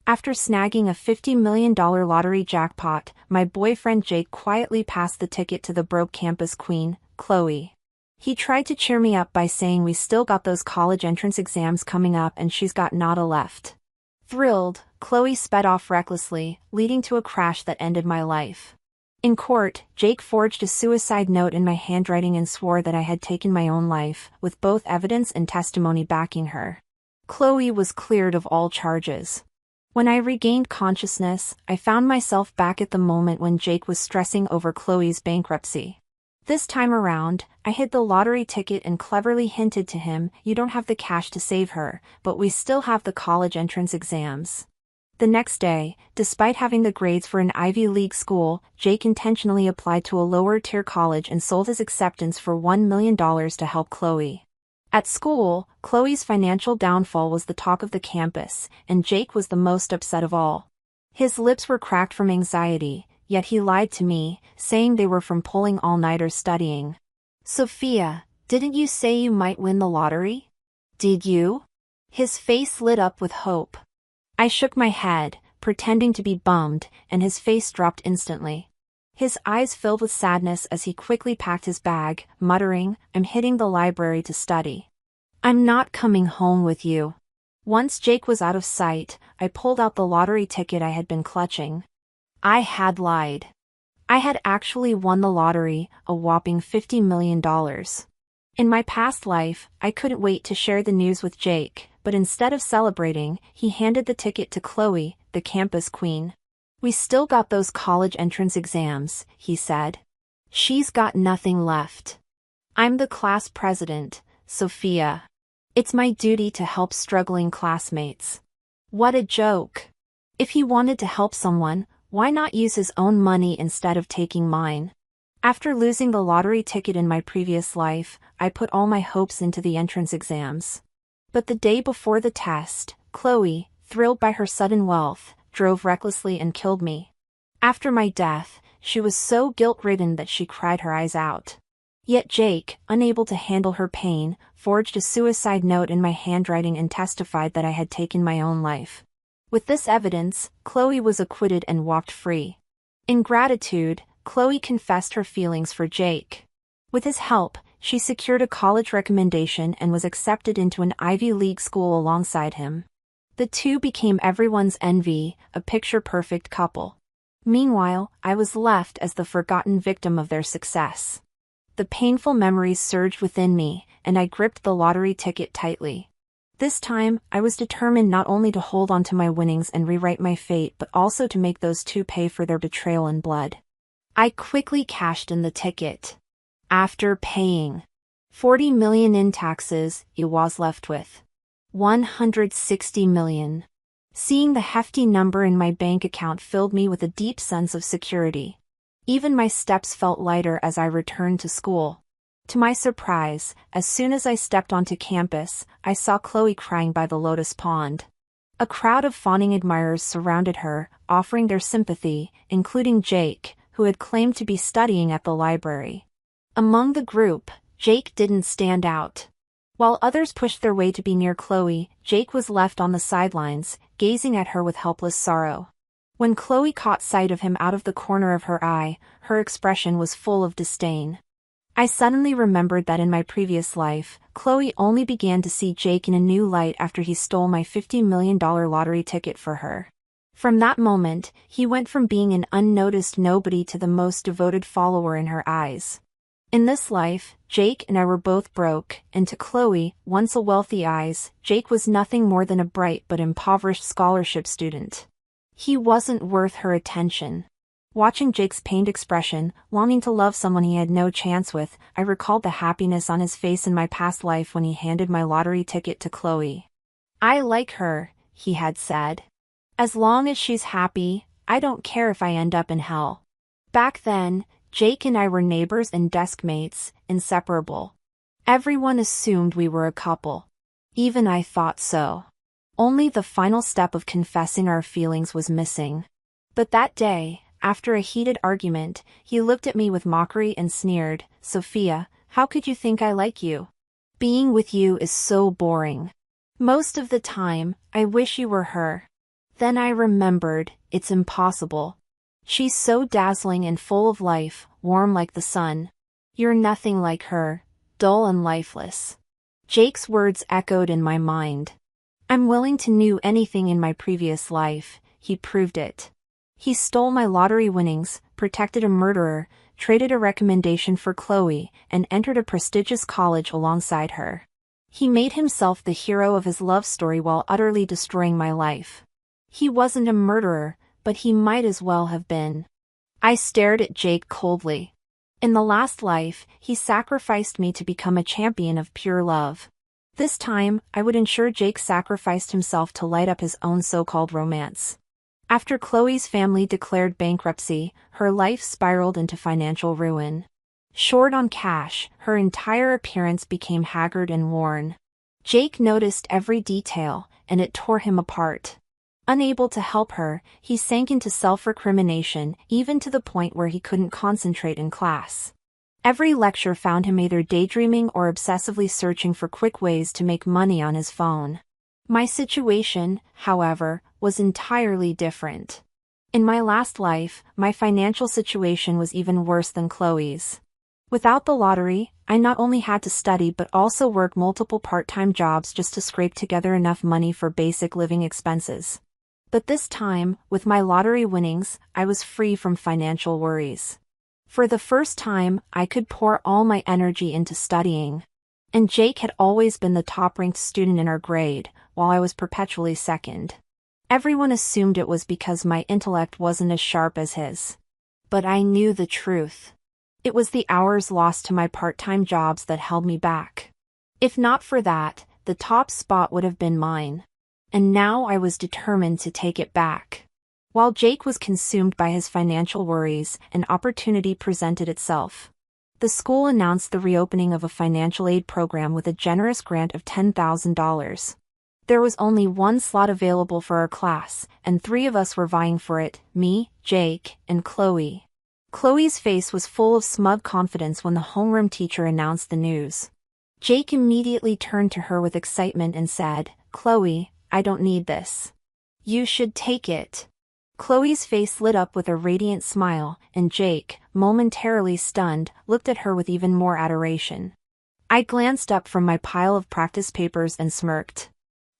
After snagging a $50 million lottery jackpot, my boyfriend Jake quietly passed the ticket to the broke campus queen, Chloe. He tried to cheer me up by saying we still got those college entrance exams coming up and she's got nada left. Thrilled, Chloe sped off recklessly, leading to a crash that ended my life. In court, Jake forged a suicide note in my handwriting and swore that I had taken my own life, with both evidence and testimony backing her. Chloe was cleared of all charges. When I regained consciousness, I found myself back at the moment when Jake was stressing over Chloe's bankruptcy. This time around, I hid the lottery ticket and cleverly hinted to him, "You don't have the cash to save her, but we still have the college entrance exams." The next day, despite having the grades for an Ivy League school, Jake intentionally applied to a lower-tier college and sold his acceptance for $1 million to help Chloe. At school, Chloe's financial downfall was the talk of the campus, and Jake was the most upset of all. His lips were cracked from anxiety, yet he lied to me, saying they were from pulling all-nighters studying. "Sophia, didn't you say you might win the lottery? Did you?" His face lit up with hope. I shook my head, pretending to be bummed, and his face dropped instantly. His eyes filled with sadness as he quickly packed his bag, muttering, "I'm hitting the library to study. I'm not coming home with you." Once Jake was out of sight, I pulled out the lottery ticket I had been clutching. I had lied. I had actually won the lottery, a whopping $50 million. In my past life, I couldn't wait to share the news with Jake, but instead of celebrating, he handed the ticket to Chloe, the campus queen. "We still got those college entrance exams," he said. "She's got nothing left. I'm the class president, Sophia. It's my duty to help struggling classmates." What a joke. If he wanted to help someone, why not use his own money instead of taking mine? After losing the lottery ticket in my previous life, I put all my hopes into the entrance exams. But the day before the test, Chloe, thrilled by her sudden wealth, drove recklessly and killed me. After my death, she was so guilt-ridden that she cried her eyes out. Yet Jake, unable to handle her pain, forged a suicide note in my handwriting and testified that I had taken my own life. With this evidence, Chloe was acquitted and walked free. In gratitude, Chloe confessed her feelings for Jake. With his help, she secured a college recommendation and was accepted into an Ivy League school alongside him. The two became everyone's envy, a picture-perfect couple. Meanwhile, I was left as the forgotten victim of their success. The painful memories surged within me, and I gripped the lottery ticket tightly. This time, I was determined not only to hold on to my winnings and rewrite my fate but also to make those two pay for their betrayal in blood. I quickly cashed in the ticket. After paying $40 million in taxes, I was left with $160 million. Seeing the hefty number in my bank account filled me with a deep sense of security. Even my steps felt lighter as I returned to school. To my surprise, as soon as I stepped onto campus, I saw Chloe crying by the lotus pond. A crowd of fawning admirers surrounded her, offering their sympathy, including Jake, who had claimed to be studying at the library. Among the group, Jake didn't stand out. While others pushed their way to be near Chloe, Jake was left on the sidelines, gazing at her with helpless sorrow. When Chloe caught sight of him out of the corner of her eye, her expression was full of disdain. I suddenly remembered that in my previous life, Chloe only began to see Jake in a new light after he stole my $50 million lottery ticket for her. From that moment, he went from being an unnoticed nobody to the most devoted follower in her eyes. In this life, Jake and I were both broke, and to Chloe, once a wealthy eyes, Jake was nothing more than a bright but impoverished scholarship student. He wasn't worth her attention. Watching Jake's pained expression, longing to love someone he had no chance with, I recalled the happiness on his face in my past life when he handed my lottery ticket to Chloe. "I like her," he had said. "As long as she's happy, I don't care if I end up in hell." Back then, Jake and I were neighbors and desk mates, inseparable. Everyone assumed we were a couple. Even I thought so. Only the final step of confessing our feelings was missing. But that day, after a heated argument, he looked at me with mockery and sneered, "Sophia, how could you think I like you? Being with you is so boring. Most of the time, I wish you were her." Then I remembered, it's impossible. She's so dazzling and full of life, warm like the sun. You're nothing like her, dull and lifeless. Jake's words echoed in my mind. I'm willing to knew anything in my previous life, he proved it. He stole my lottery winnings, protected a murderer, traded a recommendation for Chloe, and entered a prestigious college alongside her. He made himself the hero of his love story while utterly destroying my life. He wasn't a murderer, but he might as well have been. I stared at Jake coldly. In the last life, he sacrificed me to become a champion of pure love. This time, I would ensure Jake sacrificed himself to light up his own so-called romance. After Chloe's family declared bankruptcy, her life spiraled into financial ruin. Short on cash, her entire appearance became haggard and worn. Jake noticed every detail, and it tore him apart. Unable to help her, he sank into self-recrimination, even to the point where he couldn't concentrate in class. Every lecture found him either daydreaming or obsessively searching for quick ways to make money on his phone. My situation, however, was entirely different. In my last life, my financial situation was even worse than Chloe's. Without the lottery, I not only had to study but also work multiple part-time jobs just to scrape together enough money for basic living expenses. But this time, with my lottery winnings, I was free from financial worries. For the first time, I could pour all my energy into studying. And Jake had always been the top-ranked student in our grade, while I was perpetually second. Everyone assumed it was because my intellect wasn't as sharp as his. But I knew the truth. It was the hours lost to my part-time jobs that held me back. If not for that, the top spot would have been mine. And now I was determined to take it back. While Jake was consumed by his financial worries, an opportunity presented itself. The school announced the reopening of a financial aid program with a generous grant of $10,000. There was only one slot available for our class, and 3 of us were vying for it, me, Jake, and Chloe. Chloe's face was full of smug confidence when the homeroom teacher announced the news. Jake immediately turned to her with excitement and said, "Chloe, I don't need this. You should take it." Chloe's face lit up with a radiant smile, and Jake, momentarily stunned, looked at her with even more adoration. I glanced up from my pile of practice papers and smirked.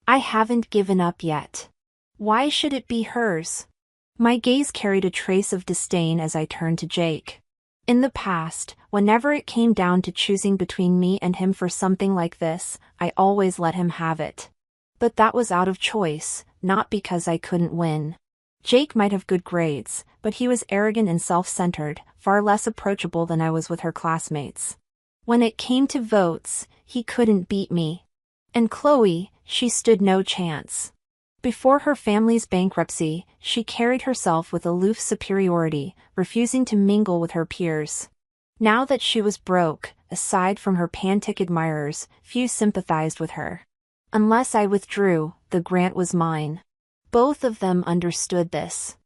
I haven't given up yet. Why should it be hers? My gaze carried a trace of disdain as I turned to Jake. In the past, whenever it came down to choosing between me and him for something like this, I always let him have it. But that was out of choice, not because I couldn't win. Jake might have good grades, but he was arrogant and self-centered, far less approachable than I was with her classmates. When it came to votes, he couldn't beat me. And Chloe, she stood no chance. Before her family's bankruptcy, she carried herself with aloof superiority, refusing to mingle with her peers. Now that she was broke, aside from her Pantic admirers, few sympathized with her. Unless I withdrew, the grant was mine. Both of them understood this.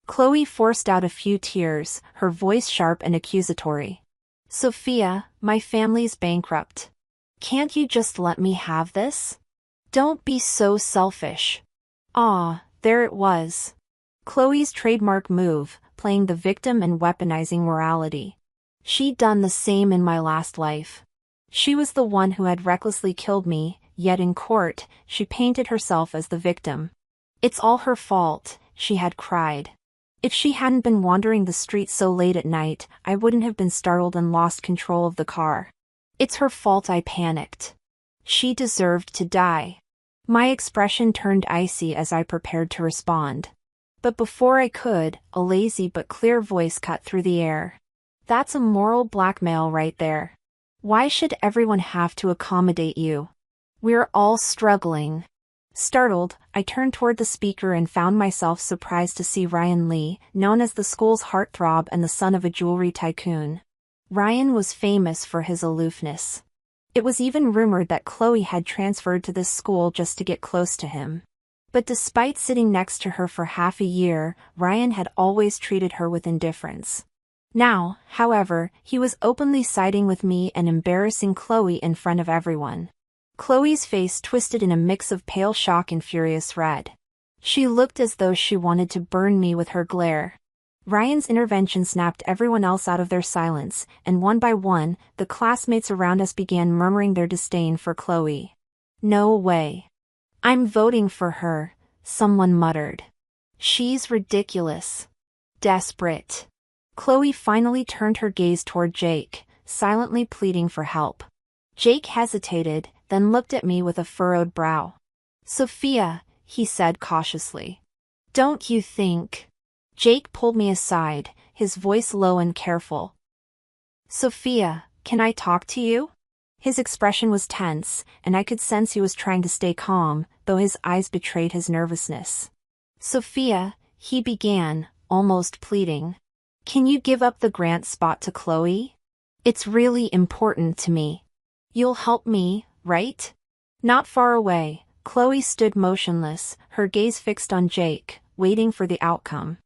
Chloe forced out a few tears, her voice sharp and accusatory. "Sophia, my family's bankrupt. Can't you just let me have this? Don't be so selfish." Ah, there it was. Chloe's trademark move, playing the victim and weaponizing morality. She'd done the same in my last life. She was the one who had recklessly killed me, yet in court, she painted herself as the victim. "It's all her fault," she had cried. "If she hadn't been wandering the streets so late at night, I wouldn't have been startled and lost control of the car. It's her fault I panicked. She deserved to die." My expression turned icy as I prepared to respond. But before I could, a lazy but clear voice cut through the air. "That's a moral blackmail right there. Why should everyone have to accommodate you? We're all struggling." Startled, I turned toward the speaker and found myself surprised to see Ryan Lee, known as the school's heartthrob and the son of a jewelry tycoon. Ryan was famous for his aloofness. It was even rumored that Chloe had transferred to this school just to get close to him. But despite sitting next to her for half a year, Ryan had always treated her with indifference. Now, however, he was openly siding with me and embarrassing Chloe in front of everyone. Chloe's face twisted in a mix of pale shock and furious red. She looked as though she wanted to burn me with her glare. Ryan's intervention snapped everyone else out of their silence, and one by one, the classmates around us began murmuring their disdain for Chloe. "No way. I'm voting for her," someone muttered. "She's ridiculous." Desperate. Chloe finally turned her gaze toward Jake, silently pleading for help. Jake hesitated, then looked at me with a furrowed brow. "Sophia," he said cautiously. "Don't you think?" Jake pulled me aside, his voice low and careful. "Sophia, can I talk to you?" His expression was tense, and I could sense he was trying to stay calm, though his eyes betrayed his nervousness. "Sophia," he began, almost pleading. "Can you give up the grant spot to Chloe? It's really important to me. You'll help me, right?" Not far away, Chloe stood motionless, her gaze fixed on Jake, waiting for the outcome.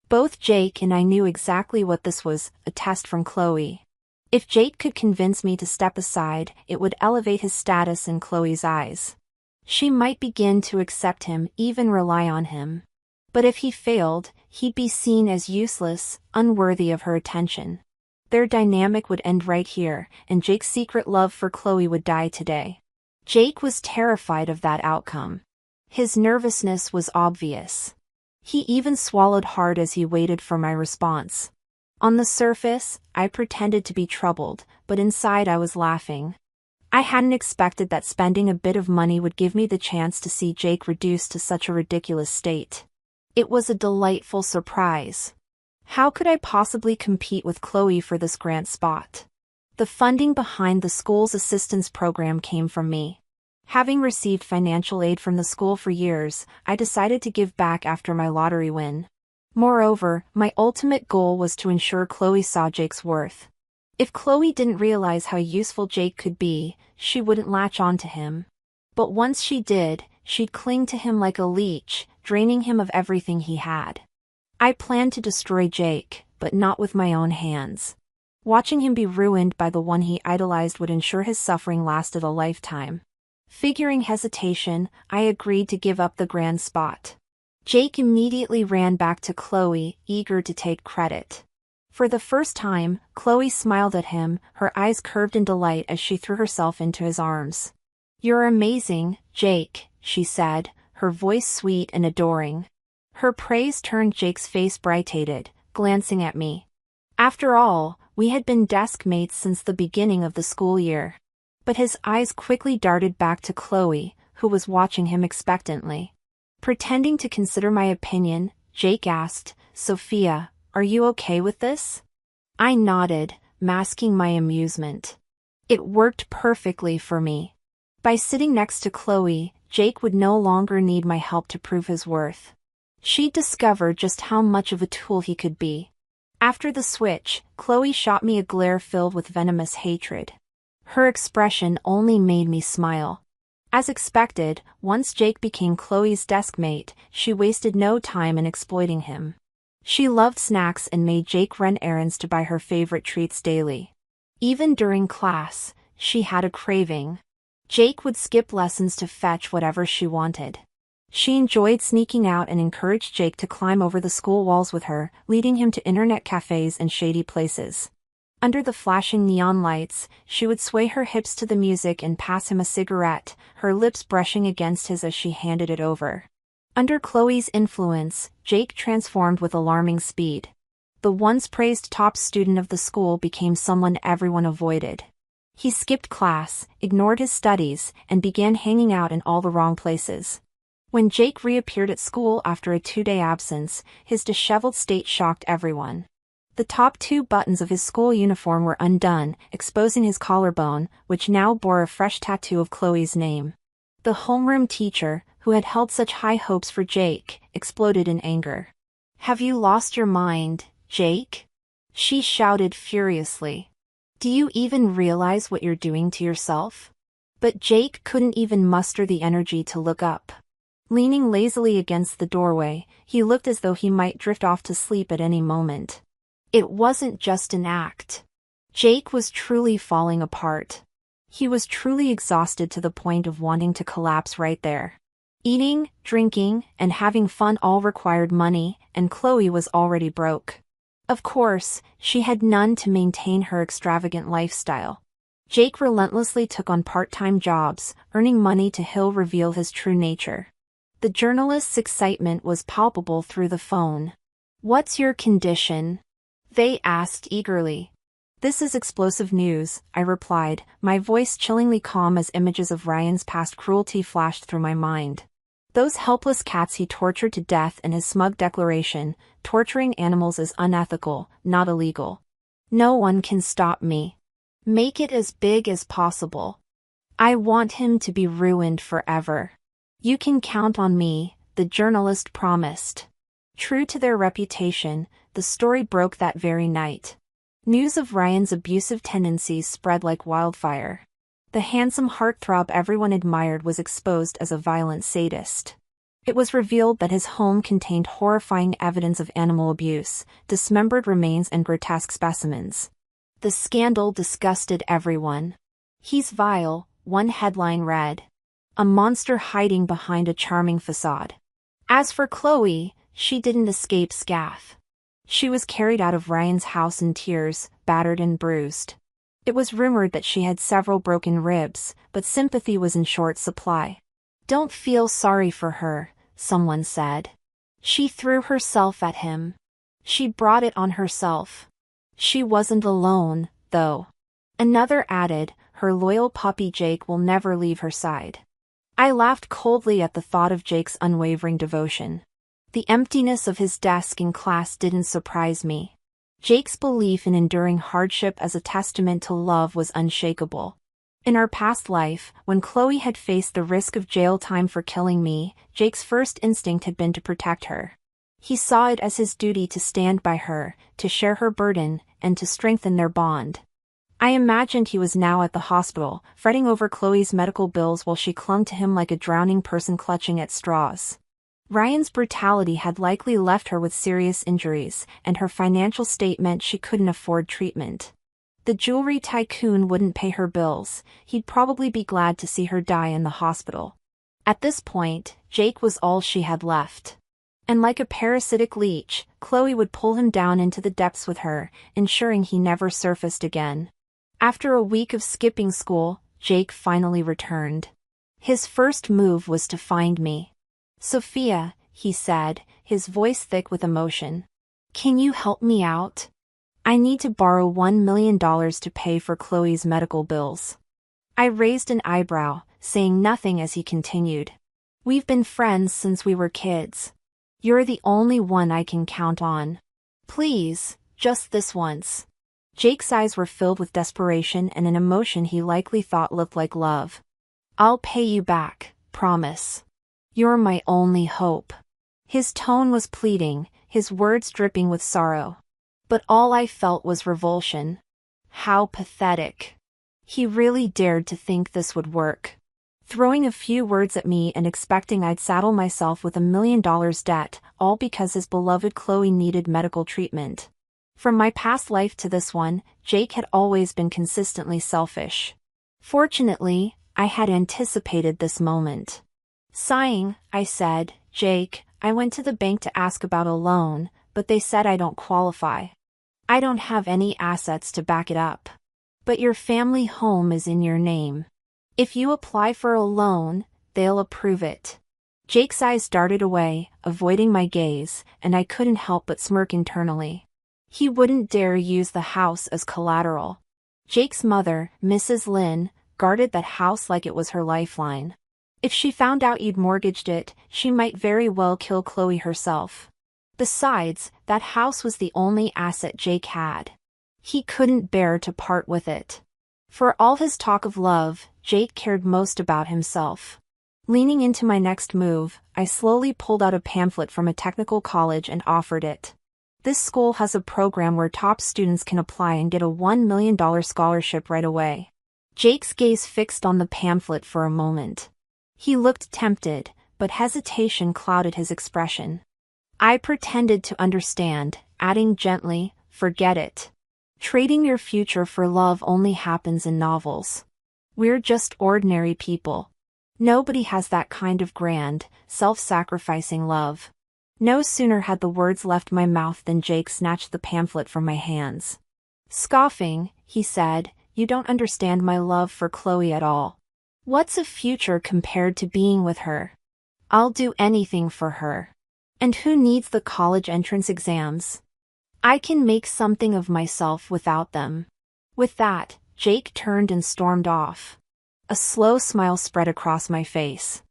Both Jake and I knew exactly what this was, a test from Chloe. If Jake could convince me to step aside, it would elevate his status in Chloe's eyes. She might begin to accept him, even rely on him. But if he failed, he'd be seen as useless, unworthy of her attention. Their dynamic would end right here, and Jake's secret love for Chloe would die today. Jake was terrified of that outcome. His nervousness was obvious. He even swallowed hard as he waited for my response. On the surface, I pretended to be troubled, but inside I was laughing. I hadn't expected that spending a bit of money would give me the chance to see Jake reduced to such a ridiculous state. It was a delightful surprise. How could I possibly compete with Chloe for this grant spot? The funding behind the school's assistance program came from me. Having received financial aid from the school for years, I decided to give back after my lottery win. Moreover, my ultimate goal was to ensure Chloe saw Jake's worth. If Chloe didn't realize how useful Jake could be, she wouldn't latch on to him. But once she did, she'd cling to him like a leech, draining him of everything he had. I planned to destroy Jake, but not with my own hands. Watching him be ruined by the one he idolized would ensure his suffering lasted a lifetime. Figuring hesitation, I agreed to give up the grand spot. Jake immediately ran back to Chloe, eager to take credit. For the first time, Chloe smiled at him, her eyes curved in delight as she threw herself into his arms. "You're amazing, Jake," she said, her voice sweet and adoring. Her praise turned Jake's face bright-eyed, glancing at me. After all, we had been desk mates since the beginning of the school year. But his eyes quickly darted back to Chloe, who was watching him expectantly. Pretending to consider my opinion, Jake asked, "Sophia, are you okay with this?" I nodded, masking my amusement. It worked perfectly for me. By sitting next to Chloe, Jake would no longer need my help to prove his worth. She'd discover just how much of a tool he could be. After the switch, Chloe shot me a glare filled with venomous hatred. Her expression only made me smile. As expected, once Jake became Chloe's desk mate, she wasted no time in exploiting him. She loved snacks and made Jake run errands to buy her favorite treats daily. Even during class, she had a craving. Jake would skip lessons to fetch whatever she wanted. She enjoyed sneaking out and encouraged Jake to climb over the school walls with her, leading him to internet cafes and shady places. Under the flashing neon lights, she would sway her hips to the music and pass him a cigarette, her lips brushing against his as she handed it over. Under Chloe's influence, Jake transformed with alarming speed. The once praised top student of the school became someone everyone avoided. He skipped class, ignored his studies, and began hanging out in all the wrong places. When Jake reappeared at school after a 2-day absence, his disheveled state shocked everyone. The top 2 buttons of his school uniform were undone, exposing his collarbone, which now bore a fresh tattoo of Chloe's name. The homeroom teacher, who had held such high hopes for Jake, exploded in anger. "Have you lost your mind, Jake?" she shouted furiously. "Do you even realize what you're doing to yourself?" But Jake couldn't even muster the energy to look up. Leaning lazily against the doorway, he looked as though he might drift off to sleep at any moment. It wasn't just an act. Jake was truly falling apart. He was truly exhausted to the point of wanting to collapse right there. Eating, drinking, and having fun all required money, and Chloe was already broke. Of course, she had none to maintain her extravagant lifestyle. Jake relentlessly took on part-time jobs, earning money to reveal his true nature. The journalist's excitement was palpable through the phone. "What's your condition?" they asked eagerly. "This is explosive news," I replied, my voice chillingly calm as images of Ryan's past cruelty flashed through my mind. Those helpless cats he tortured to death, and his smug declaration, "Torturing animals is unethical, not illegal. No one can stop me. Make it as big as possible. I want him to be ruined forever. You can count on me," the journalist promised. True to their reputation, the story broke that very night. News of Ryan's abusive tendencies spread like wildfire. The handsome heartthrob everyone admired was exposed as a violent sadist. It was revealed that his home contained horrifying evidence of animal abuse, dismembered remains and grotesque specimens. The scandal disgusted everyone. "He's vile," one headline read. "A monster hiding behind a charming facade." As for Chloe, she didn't escape scathe. She was carried out of Ryan's house in tears, battered and bruised. It was rumored that she had several broken ribs, but sympathy was in short supply. "Don't feel sorry for her," someone said. "She threw herself at him. She brought it on herself. She wasn't alone, though." Another added, "Her loyal puppy Jake will never leave her side." I laughed coldly at the thought of Jake's unwavering devotion. The emptiness of his desk in class didn't surprise me. Jake's belief in enduring hardship as a testament to love was unshakable. In our past life, when Chloe had faced the risk of jail time for killing me, Jake's first instinct had been to protect her. He saw it as his duty to stand by her, to share her burden, and to strengthen their bond. I imagined he was now at the hospital, fretting over Chloe's medical bills while she clung to him like a drowning person clutching at straws. Ryan's brutality had likely left her with serious injuries, and her financial state meant she couldn't afford treatment. The jewelry tycoon wouldn't pay her bills, he'd probably be glad to see her die in the hospital. At this point, Jake was all she had left. And like a parasitic leech, Chloe would pull him down into the depths with her, ensuring he never surfaced again. After a week of skipping school, Jake finally returned. His first move was to find me. "Sophia," he said, his voice thick with emotion. "Can you help me out? I need to borrow $1 million to pay for Chloe's medical bills." I raised an eyebrow, saying nothing as he continued. "We've been friends since we were kids. You're the only one I can count on. Please, just this once." Jake's eyes were filled with desperation and an emotion he likely thought looked like love. "I'll pay you back, promise. You're my only hope." His tone was pleading, his words dripping with sorrow. But all I felt was revulsion. How pathetic. He really dared to think this would work. Throwing a few words at me and expecting I'd saddle myself with $1 million debt, all because his beloved Chloe needed medical treatment. From my past life to this one, Jake had always been consistently selfish. Fortunately, I had anticipated this moment. Sighing, I said, "Jake, I went to the bank to ask about a loan, but they said I don't qualify. I don't have any assets to back it up. But your family home is in your name. If you apply for a loan, they'll approve it." Jake's eyes darted away, avoiding my gaze, and I couldn't help but smirk internally. He wouldn't dare use the house as collateral. Jake's mother, Mrs. Lin, guarded that house like it was her lifeline. If she found out you'd mortgaged it, she might very well kill Chloe herself. Besides, that house was the only asset Jake had. He couldn't bear to part with it. For all his talk of love, Jake cared most about himself. Leaning into my next move, I slowly pulled out a pamphlet from a technical college and offered it. "This school has a program where top students can apply and get a $1 million scholarship right away." Jake's gaze fixed on the pamphlet for a moment. He looked tempted, but hesitation clouded his expression. I pretended to understand, adding gently, "Forget it. Trading your future for love only happens in novels. We're just ordinary people. Nobody has that kind of grand, self-sacrificing love. No sooner had the words left my mouth than Jake snatched the pamphlet from my hands. Scoffing, he said, "You don't understand my love for Chloe at all. What's a future compared to being with her? I'll do anything for her. And who needs the college entrance exams? I can make something of myself without them." With that, Jake turned and stormed off. A slow smile spread across my face.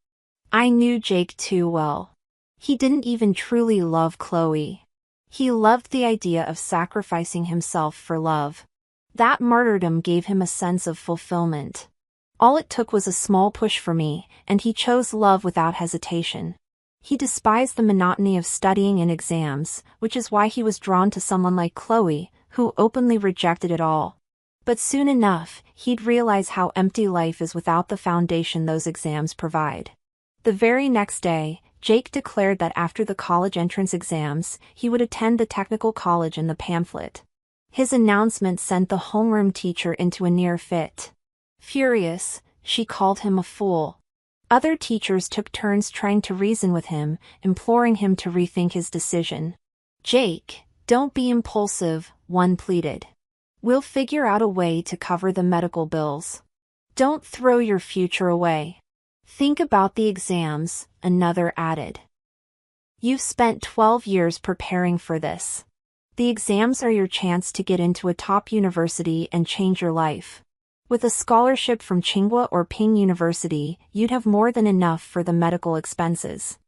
I knew Jake too well. He didn't even truly love Chloe. He loved the idea of sacrificing himself for love. That martyrdom gave him a sense of fulfillment. All it took was a small push for me, and he chose love without hesitation. He despised the monotony of studying and exams, which is why he was drawn to someone like Chloe, who openly rejected it all. But soon enough, he'd realize how empty life is without the foundation those exams provide. The very next day, Jake declared that after the college entrance exams, he would attend the technical college in the pamphlet. His announcement sent the homeroom teacher into a near fit. Furious, she called him a fool. Other teachers took turns trying to reason with him, imploring him to rethink his decision. "Jake, don't be impulsive," one pleaded. "We'll figure out a way to cover the medical bills. Don't throw your future away. Think about the exams," another added. "You've spent 12 years preparing for this. The exams are your chance to get into a top university and change your life. With a scholarship from Tsinghua or Ping University, you'd have more than enough for the medical expenses.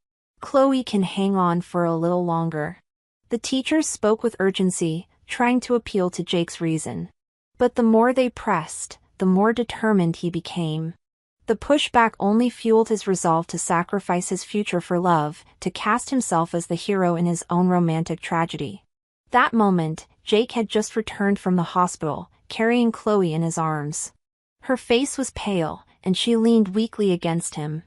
Chloe can hang on for a little longer." The teachers spoke with urgency, trying to appeal to Jake's reason. But the more they pressed, the more determined he became. The pushback only fueled his resolve to sacrifice his future for love, to cast himself as the hero in his own romantic tragedy. That moment, Jake had just returned from the hospital, carrying Chloe in his arms. Her face was pale, and she leaned weakly against him.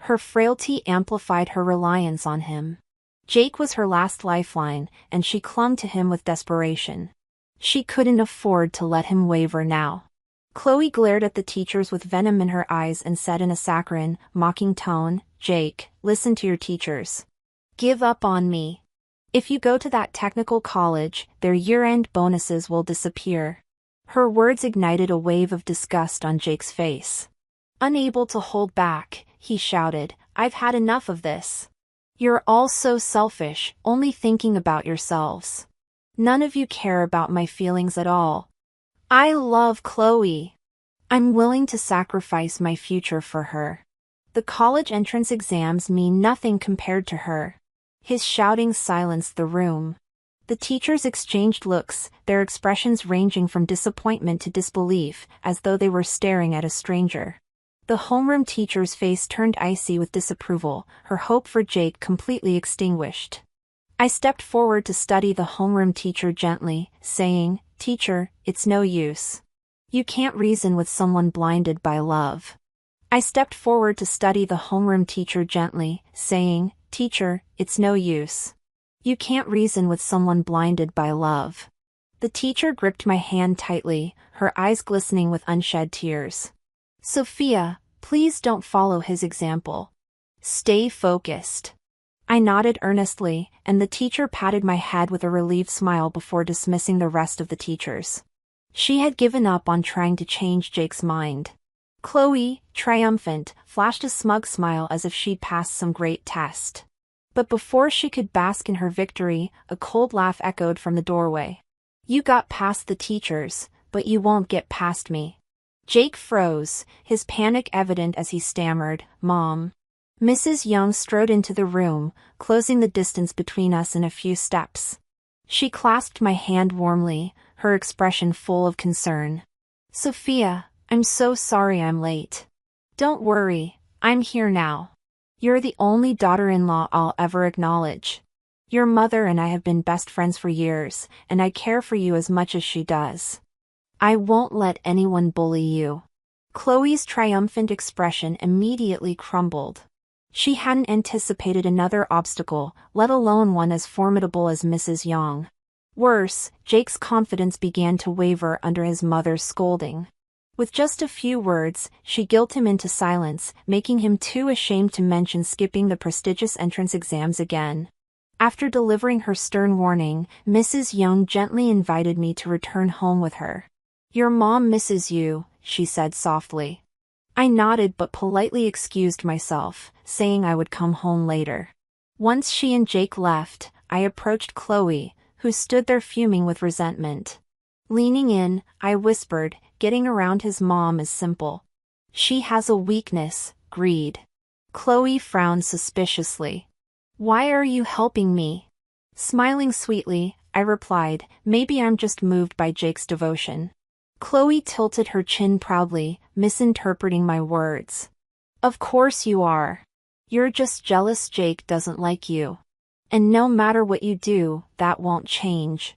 Her frailty amplified her reliance on him. Jake was her last lifeline, and she clung to him with desperation. She couldn't afford to let him waver now. Chloe glared at the teachers with venom in her eyes and said in a saccharine, mocking tone, "Jake, listen to your teachers. Give up on me. If you go to that technical college, their year-end bonuses will disappear." Her words ignited a wave of disgust on Jake's face. Unable to hold back, he shouted, "I've had enough of this. You're all so selfish, only thinking about yourselves. None of you care about my feelings at all. I love Chloe. I'm willing to sacrifice my future for her. The college entrance exams mean nothing compared to her." His shouting silenced the room. The teachers exchanged looks, their expressions ranging from disappointment to disbelief, as though they were staring at a stranger. The homeroom teacher's face turned icy with disapproval, her hope for Jake completely extinguished. I stepped forward to study the homeroom teacher gently, saying, "Teacher, it's no use. You can't reason with someone blinded by love." I stepped forward to study the homeroom teacher gently, saying, "Teacher, it's no use. You can't reason with someone blinded by love." The teacher gripped my hand tightly, her eyes glistening with unshed tears. "Sophia, please don't follow his example. Stay focused." I nodded earnestly, and the teacher patted my head with a relieved smile before dismissing the rest of the teachers. She had given up on trying to change Jake's mind. Chloe, triumphant, flashed a smug smile as if she'd passed some great test. But before she could bask in her victory, a cold laugh echoed from the doorway. "You got past the teachers, but you won't get past me." Jake froze, his panic evident as he stammered, "Mom." Mrs. Young strode into the room, closing the distance between us in a few steps. She clasped my hand warmly, her expression full of concern. "Sophia, I'm so sorry I'm late. Don't worry, I'm here now. You're the only daughter-in-law I'll ever acknowledge. Your mother and I have been best friends for years, and I care for you as much as she does. I won't let anyone bully you." Chloe's triumphant expression immediately crumbled. She hadn't anticipated another obstacle, let alone one as formidable as Mrs. Yang. Worse, Jake's confidence began to waver under his mother's scolding. With just a few words, she guilted him into silence, making him too ashamed to mention skipping the prestigious entrance exams again. After delivering her stern warning, Mrs. Young gently invited me to return home with her. "Your mom misses you," she said softly. I nodded but politely excused myself, saying I would come home later. Once she and Jake left, I approached Chloe, who stood there fuming with resentment. Leaning in, I whispered, "Getting around his mom is simple. She has a weakness, greed." Chloe frowned suspiciously. "Why are you helping me?" Smiling sweetly, I replied, "Maybe I'm just moved by Jake's devotion." Chloe tilted her chin proudly, misinterpreting my words. "Of course you are. You're just jealous Jake doesn't like you. And no matter what you do, that won't change."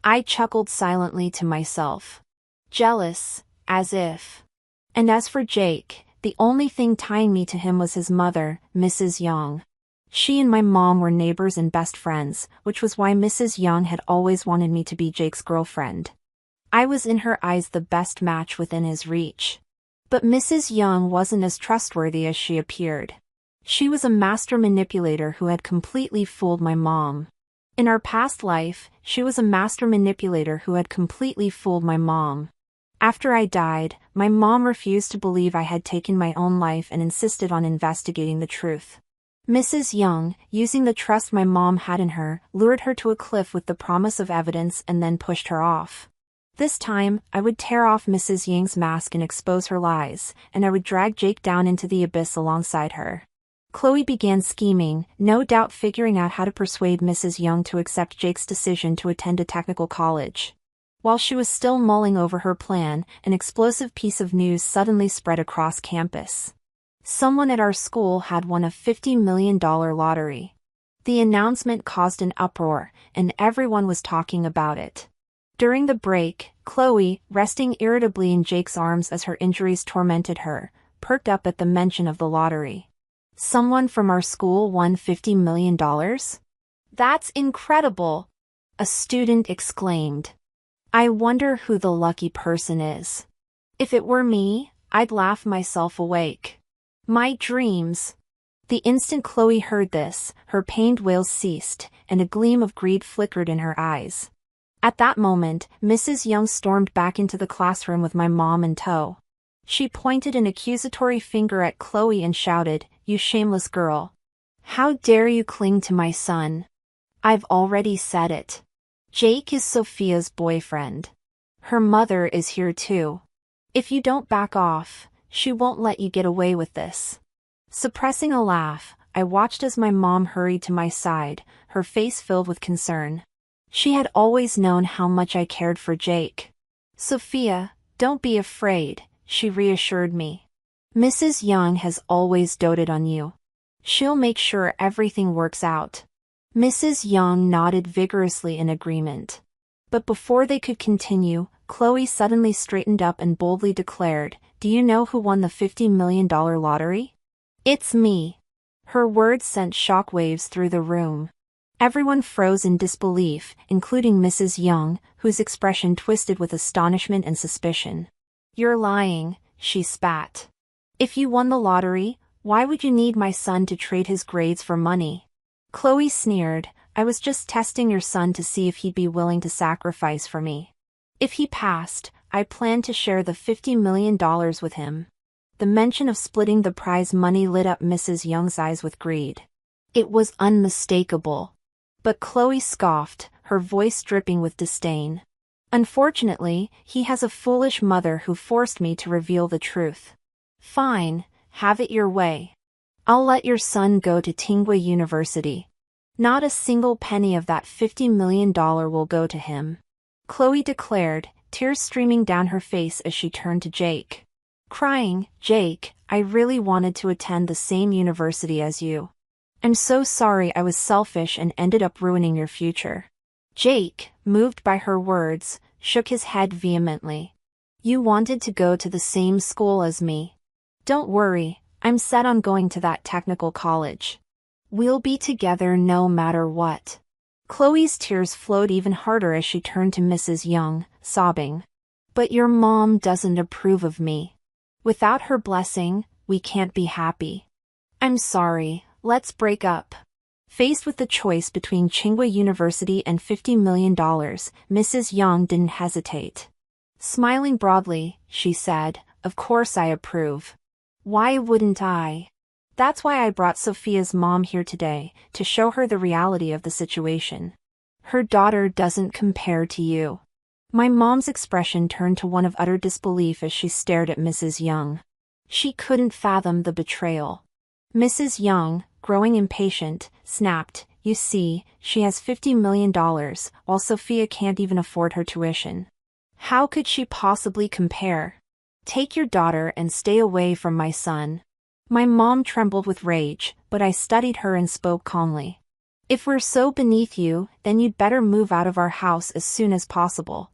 I chuckled silently to myself. Jealous, as if. And as for Jake, the only thing tying me to him was his mother, Mrs. Young. She and my mom were neighbors and best friends, which was why Mrs. Young had always wanted me to be Jake's girlfriend. I was in her eyes the best match within his reach. But Mrs. Young wasn't as trustworthy as she appeared. She was a master manipulator who had completely fooled my mom. In our past life, she was a master manipulator who had completely fooled my mom. After I died, my mom refused to believe I had taken my own life and insisted on investigating the truth. Mrs. Young, using the trust my mom had in her, lured her to a cliff with the promise of evidence and then pushed her off. This time, I would tear off Mrs. Ying's mask and expose her lies, and I would drag Jake down into the abyss alongside her. Chloe began scheming, no doubt figuring out how to persuade Mrs. Young to accept Jake's decision to attend a technical college. While she was still mulling over her plan, an explosive piece of news suddenly spread across campus. Someone at our school had won a $50 million lottery. The announcement caused an uproar, and everyone was talking about it. During the break, Chloe, resting irritably in Jake's arms as her injuries tormented her, perked up at the mention of the lottery. "Someone from our school won $50 million? That's incredible!" a student exclaimed. "I wonder who the lucky person is. If it were me, I'd laugh myself awake. My dreams." The instant Chloe heard this, her pained wails ceased, and a gleam of greed flickered in her eyes. At that moment, Mrs. Young stormed back into the classroom with my mom in tow. She pointed an accusatory finger at Chloe and shouted, "You shameless girl. How dare you cling to my son? I've already said it. Jake is Sophia's boyfriend. Her mother is here too. If you don't back off, she won't let you get away with this." Suppressing a laugh, I watched as my mom hurried to my side, her face filled with concern. She had always known how much I cared for Jake. "Sophia, don't be afraid," she reassured me. "Mrs. Young has always doted on you. She'll make sure everything works out." Mrs. Young nodded vigorously in agreement. But before they could continue, Chloe suddenly straightened up and boldly declared, "Do you know who won the $50 million lottery? It's me." Her words sent shockwaves through the room. Everyone froze in disbelief, including Mrs. Young, whose expression twisted with astonishment and suspicion. "You're lying," she spat. "If you won the lottery, why would you need my son to trade his grades for money?" Chloe sneered, "I was just testing your son to see if he'd be willing to sacrifice for me. If he passed, I planned to share the $50 million with him." The mention of splitting the prize money lit up Mrs. Young's eyes with greed. It was unmistakable. But Chloe scoffed, her voice dripping with disdain. "Unfortunately, he has a foolish mother who forced me to reveal the truth." "Fine, have it your way. I'll let your son go to Tsinghua University. Not a single penny of that $50 million will go to him," Chloe declared, tears streaming down her face as she turned to Jake. Crying, "Jake, I really wanted to attend the same university as you. I'm so sorry I was selfish and ended up ruining your future." Jake, moved by her words, shook his head vehemently. "You wanted to go to the same school as me. Don't worry, I'm set on going to that technical college. We'll be together no matter what." Chloe's tears flowed even harder as she turned to Mrs. Young, sobbing. But your mom doesn't approve of me. Without her blessing, we can't be happy. I'm sorry, let's break up. Faced with the choice between Tsinghua University and $50 million, Mrs. Yang didn't hesitate. Smiling broadly, she said, "Of course I approve. Why wouldn't I? That's why I brought Sophia's mom here today, to show her the reality of the situation. Her daughter doesn't compare to you." My mom's expression turned to one of utter disbelief as she stared at Mrs. Yang. She couldn't fathom the betrayal. Mrs. Yang, growing impatient, snapped, "You see, she has $50 million, while Sophia can't even afford her tuition. How could she possibly compare? Take your daughter and stay away from my son." My mom trembled with rage, but I studied her and spoke calmly. "If we're so beneath you, then you'd better move out of our house as soon as possible."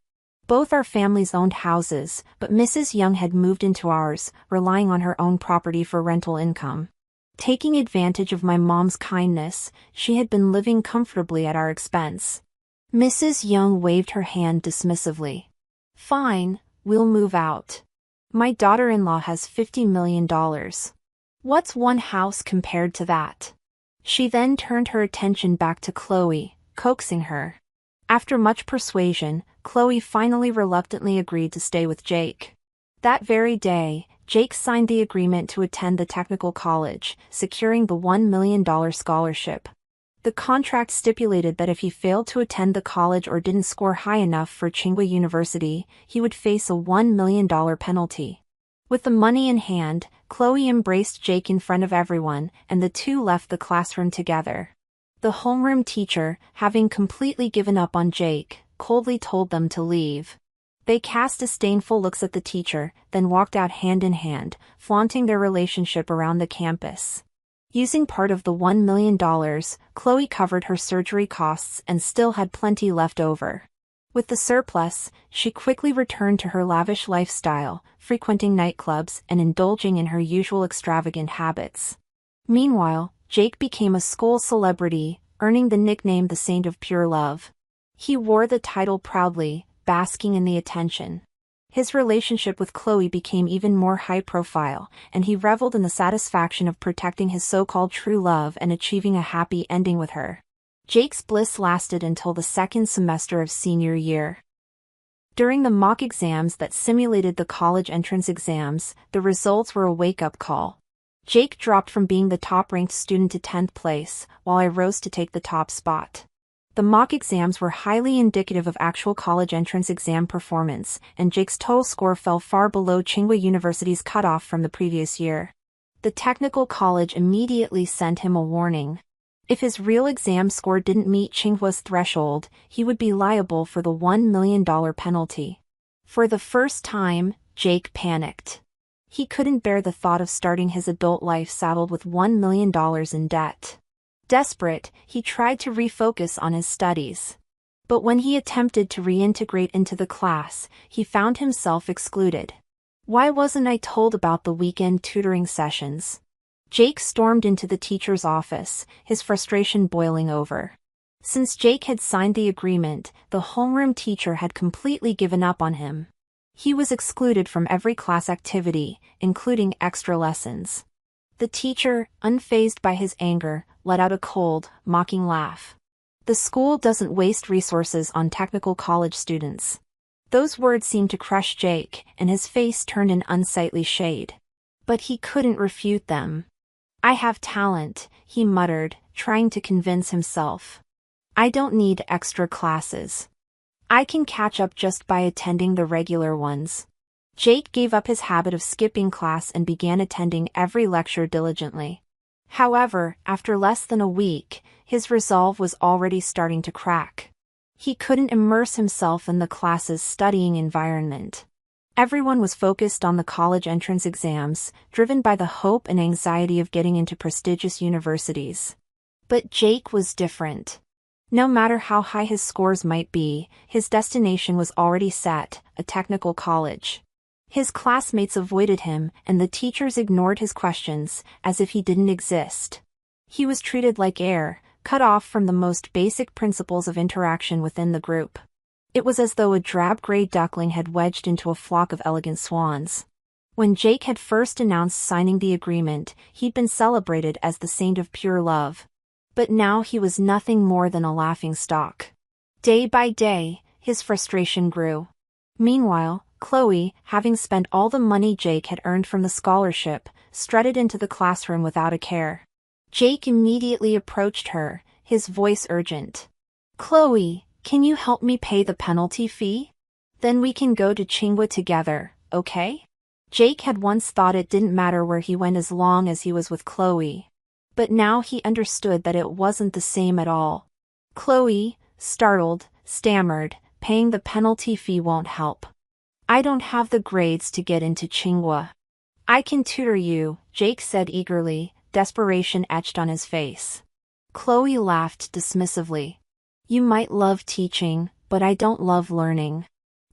Both our families owned houses, but Mrs. Yang had moved into ours, relying on her own property for rental income. Taking advantage of my mom's kindness, she had been living comfortably at our expense. Mrs. Yang waved her hand dismissively. "Fine, we'll move out. My daughter-in-law has $50 million. What's one house compared to that?" She then turned her attention back to Chloe, coaxing her. After much persuasion, Chloe finally reluctantly agreed to stay with Jake. That very day, Jake signed the agreement to attend the technical college, securing the $1 million scholarship. The contract stipulated that if he failed to attend the college or didn't score high enough for Tsinghua University, he would face a $1 million penalty. With the money in hand, Chloe embraced Jake in front of everyone, and the two left the classroom together. The homeroom teacher, having completely given up on Jake, coldly told them to leave. They cast disdainful looks at the teacher, then walked out hand in hand, flaunting their relationship around the campus. Using part of the $1 million, Chloe covered her surgery costs and still had plenty left over. With the surplus, she quickly returned to her lavish lifestyle, frequenting nightclubs and indulging in her usual extravagant habits. Meanwhile, Jake became a school celebrity, earning the nickname the Saint of Pure Love. He wore the title proudly, basking in the attention. His relationship with Chloe became even more high-profile, and he reveled in the satisfaction of protecting his so-called true love and achieving a happy ending with her. Jake's bliss lasted until the second semester of senior year. During the mock exams that simulated the college entrance exams, the results were a wake-up call. Jake dropped from being the top-ranked student to 10th place, while I rose to take the top spot. The mock exams were highly indicative of actual college entrance exam performance, and Jake's total score fell far below Tsinghua University's cutoff from the previous year. The technical college immediately sent him a warning. If his real exam score didn't meet Tsinghua's threshold, he would be liable for the $1 million penalty. For the first time, Jake panicked. He couldn't bear the thought of starting his adult life saddled with $1 million in debt. Desperate, he tried to refocus on his studies. But when he attempted to reintegrate into the class, he found himself excluded. Why wasn't I told about the weekend tutoring sessions? Jake stormed into the teacher's office, his frustration boiling over. Since Jake had signed the agreement, the homeroom teacher had completely given up on him. He was excluded from every class activity, including extra lessons. The teacher, unfazed by his anger, let out a cold, mocking laugh. The school doesn't waste resources on technical college students. Those words seemed to crush Jake, and his face turned an unsightly shade. But he couldn't refute them. "I have talent," he muttered, trying to convince himself. "I don't need extra classes. I can catch up just by attending the regular ones." Jake gave up his habit of skipping class and began attending every lecture diligently. However, after less than a week, his resolve was already starting to crack. He couldn't immerse himself in the class's studying environment. Everyone was focused on the college entrance exams, driven by the hope and anxiety of getting into prestigious universities. But Jake was different. No matter how high his scores might be, his destination was already set, a technical college. His classmates avoided him, and the teachers ignored his questions, as if he didn't exist. He was treated like air, cut off from the most basic principles of interaction within the group. It was as though a drab gray duckling had wedged into a flock of elegant swans. When Jake had first announced signing the agreement, he'd been celebrated as the saint of pure love. But now he was nothing more than a laughingstock. Day by day, his frustration grew. Meanwhile, Chloe, having spent all the money Jake had earned from the scholarship, strutted into the classroom without a care. Jake immediately approached her, his voice urgent. "Chloe, can you help me pay the penalty fee? Then we can go to Tsinghua together, okay?" Jake had once thought it didn't matter where he went as long as he was with Chloe. But now he understood that it wasn't the same at all. Chloe, startled, stammered, "Paying the penalty fee won't help. I don't have the grades to get into Tsinghua." "I can tutor you," Jake said eagerly, desperation etched on his face. Chloe laughed dismissively. "You might love teaching, but I don't love learning.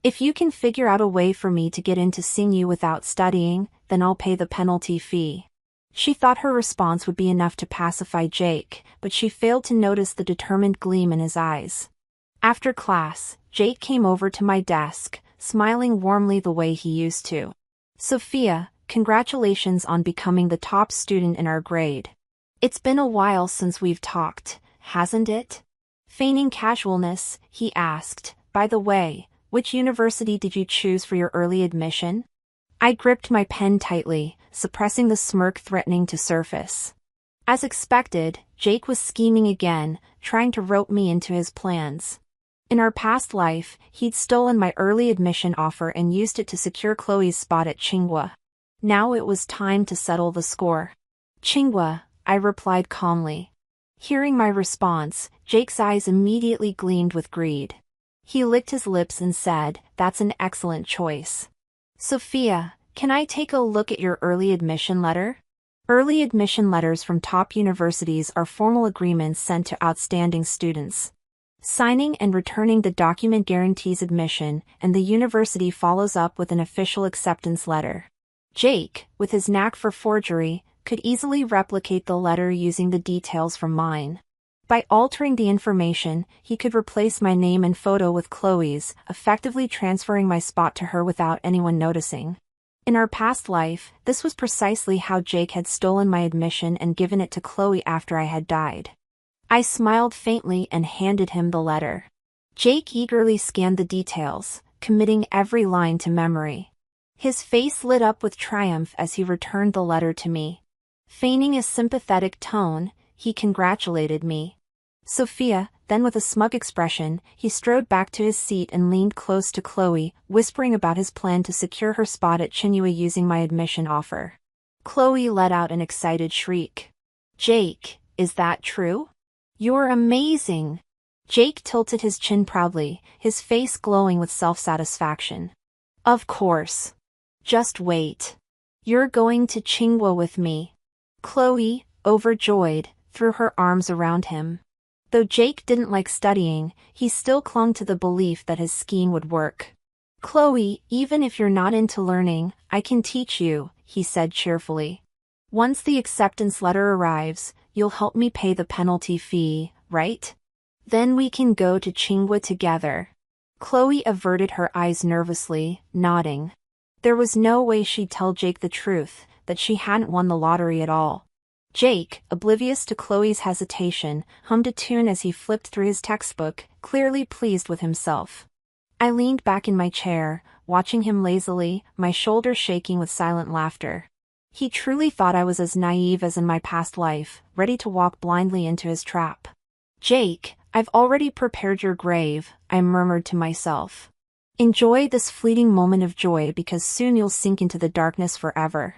If you can figure out a way for me to get into Tsinghua without studying, then I'll pay the penalty fee." She thought her response would be enough to pacify Jake, but she failed to notice the determined gleam in his eyes. After class, Jake came over to my desk, smiling warmly the way he used to. "Sophia, congratulations on becoming the top student in our grade. It's been a while since we've talked, hasn't it?" Feigning casualness, he asked, "By the way, which university did you choose for your early admission?" I gripped my pen tightly, suppressing the smirk threatening to surface. As expected, Jake was scheming again, trying to rope me into his plans. In our past life, he'd stolen my early admission offer and used it to secure Chloe's spot at Tsinghua. Now it was time to settle the score. "Tsinghua," I replied calmly. Hearing my response, Jake's eyes immediately gleamed with greed. He licked his lips and said, "That's an excellent choice. Sophia, can I take a look at your early admission letter?" Early admission letters from top universities are formal agreements sent to outstanding students. Signing and returning the document guarantees admission, and the university follows up with an official acceptance letter. Jake, with his knack for forgery, could easily replicate the letter using the details from mine. By altering the information, he could replace my name and photo with Chloe's, effectively transferring my spot to her without anyone noticing. In our past life, this was precisely how Jake had stolen my admission and given it to Chloe after I had died. I smiled faintly and handed him the letter. Jake eagerly scanned the details, committing every line to memory. His face lit up with triumph as he returned the letter to me. Feigning a sympathetic tone, he congratulated me. "Sophia," then with a smug expression, he strode back to his seat and leaned close to Chloe, whispering about his plan to secure her spot at Tsinghua using my admission offer. Chloe let out an excited shriek. "Jake, is that true? You're amazing!" Jake tilted his chin proudly, his face glowing with self-satisfaction. "Of course. Just wait. You're going to Tsinghua with me." Chloe, overjoyed, threw her arms around him. Though Jake didn't like studying, he still clung to the belief that his scheme would work. "Chloe, even if you're not into learning, I can teach you," he said cheerfully. "Once the acceptance letter arrives, you'll help me pay the penalty fee, right? Then we can go to Tsinghua together." Chloe averted her eyes nervously, nodding. There was no way she'd tell Jake the truth, that she hadn't won the lottery at all. Jake, oblivious to Chloe's hesitation, hummed a tune as he flipped through his textbook, clearly pleased with himself. I leaned back in my chair, watching him lazily, my shoulders shaking with silent laughter. He truly thought I was as naive as in my past life, ready to walk blindly into his trap. "Jake, I've already prepared your grave," I murmured to myself. "Enjoy this fleeting moment of joy because soon you'll sink into the darkness forever."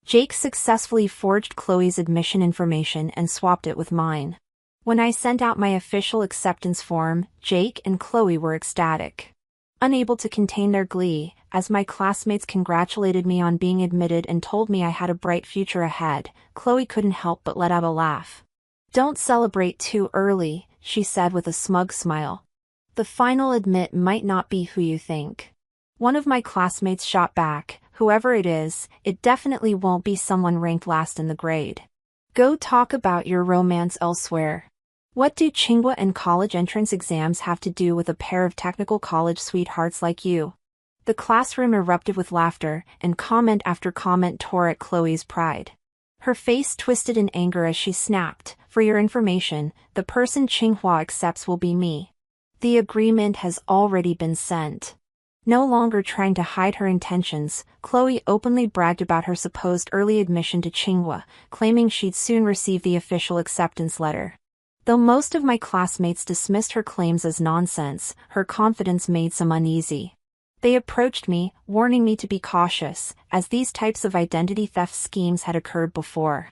Jake successfully forged Chloe's admission information and swapped it with mine. When I sent out my official acceptance form, Jake and Chloe were ecstatic. Unable to contain their glee, as my classmates congratulated me on being admitted and told me I had a bright future ahead, Chloe couldn't help but let out a laugh. "Don't celebrate too early," she said with a smug smile. "The final admit might not be who you think." One of my classmates shot back, "Whoever it is, it definitely won't be someone ranked last in the grade. Go talk about your romance elsewhere." What do Tsinghua and college entrance exams have to do with a pair of technical college sweethearts like you? The classroom erupted with laughter, and comment after comment tore at Chloe's pride. Her face twisted in anger as she snapped, "For your information, the person Tsinghua accepts will be me. The agreement has already been sent." No longer trying to hide her intentions, Chloe openly bragged about her supposed early admission to Tsinghua, claiming she'd soon receive the official acceptance letter. Though most of my classmates dismissed her claims as nonsense, her confidence made some uneasy. They approached me, warning me to be cautious, as these types of identity theft schemes had occurred before.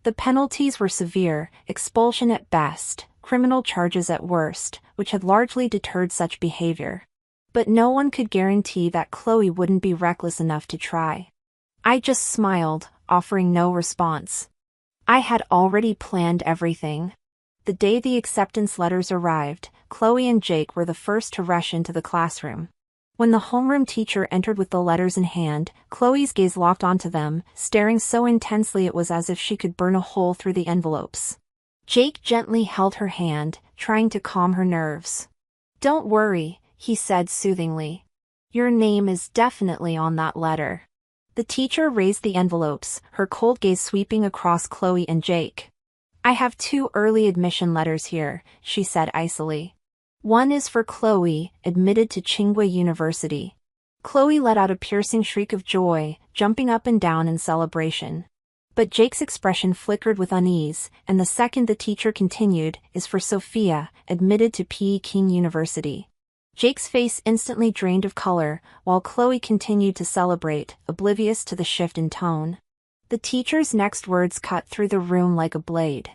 The penalties were severe, expulsion at best, criminal charges at worst, which had largely deterred such behavior. But no one could guarantee that Chloe wouldn't be reckless enough to try. I just smiled, offering no response. I had already planned everything. The day the acceptance letters arrived, Chloe and Jake were the first to rush into the classroom. When the homeroom teacher entered with the letters in hand, Chloe's gaze locked onto them, staring so intensely it was as if she could burn a hole through the envelopes. Jake gently held her hand, trying to calm her nerves. "Don't worry," he said soothingly. "Your name is definitely on that letter." The teacher raised the envelopes, her cold gaze sweeping across Chloe and Jake. "I have 2 early admission letters here," she said icily. "One is for Chloe, admitted to Tsinghua University." Chloe let out a piercing shriek of joy, jumping up and down in celebration. But Jake's expression flickered with unease, and the second the teacher continued, is for Sophia, admitted to Peking University. Jake's face instantly drained of color, while Chloe continued to celebrate, oblivious to the shift in tone. The teacher's next words cut through the room like a blade.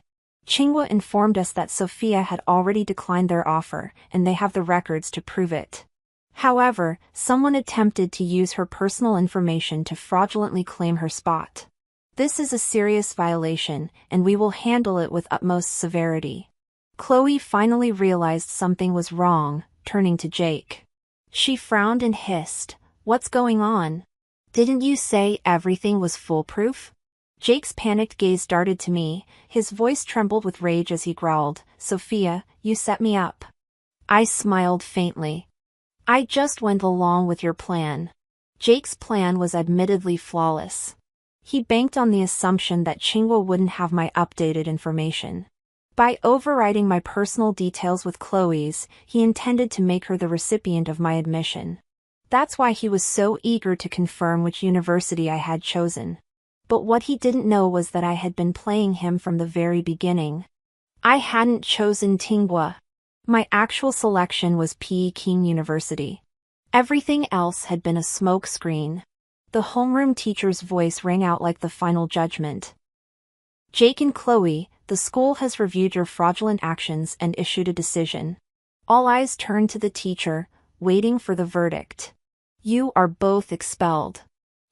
"Tsinghua informed us that Sophia had already declined their offer, and they have the records to prove it. However, someone attempted to use her personal information to fraudulently claim her spot. This is a serious violation, and we will handle it with utmost severity." Chloe finally realized something was wrong, turning to Jake. She frowned and hissed, "What's going on? Didn't you say everything was foolproof?" Jake's panicked gaze darted to me, his voice trembled with rage as he growled, "Sophia, you set me up." I smiled faintly. "I just went along with your plan." Jake's plan was admittedly flawless. He banked on the assumption that Tsinghua wouldn't have my updated information. By overriding my personal details with Chloe's, he intended to make her the recipient of my admission. That's why he was so eager to confirm which university I had chosen. But what he didn't know was that I had been playing him from the very beginning. I hadn't chosen Tsinghua. My actual selection was Peking University. Everything else had been a smokescreen. The homeroom teacher's voice rang out like the final judgment. "Jake and Chloe, the school has reviewed your fraudulent actions and issued a decision." All eyes turned to the teacher, waiting for the verdict. "You are both expelled.